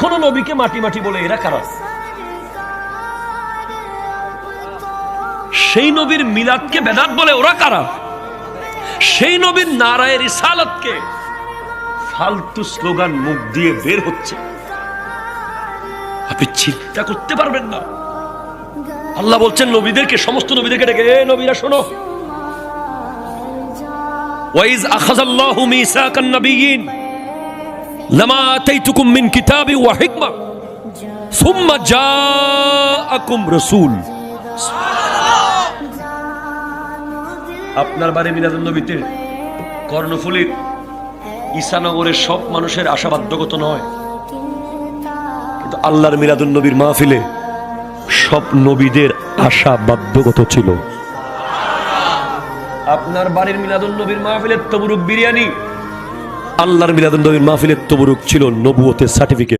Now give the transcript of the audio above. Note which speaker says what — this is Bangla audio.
Speaker 1: এখনো নবীকে মাটি মাটি বলে, এরা কারা? সেই নবীর মিলাদকে বেদাত বলে, ওরা কারা? সেই নবীর নারায়ে রিসালাতকে ফালতু স্লোগান মুখ দিয়ে বের হচ্ছে, আপনি চিন্তা করতে পারবেন না। আল্লাহ বলছেন নবীদেরকে, সমস্ত নবীদেরকে ডেকে, এ নবীরা শোনো, ওয়াইজ আখাযাল্লাহু মিসাকান নাবিয়্যিন লামা আতাইতুকুম মিন কিতাবি ওয়া হিকমা সুম্মা জাআকুম রাসূল। আপনার বাড়ি মিলাদুন নবীতে কর্ণফুলীর ঈসানগরের সব মানুষের আশা বাধ্যগত নয়, কিন্তু আল্লাহর মিলাদুন নবীর মাহফিলে সব নবীদের আশা বাধ্যগত ছিল। আপনার বাড়ির মিলাদুন নবীর মাহফিলের তবরুক বিরিয়ানি, আল্লাহর মিলাদুন নবীর মাহফিলের তবরুক ছিল নবুয়তের সার্টিফিকেট।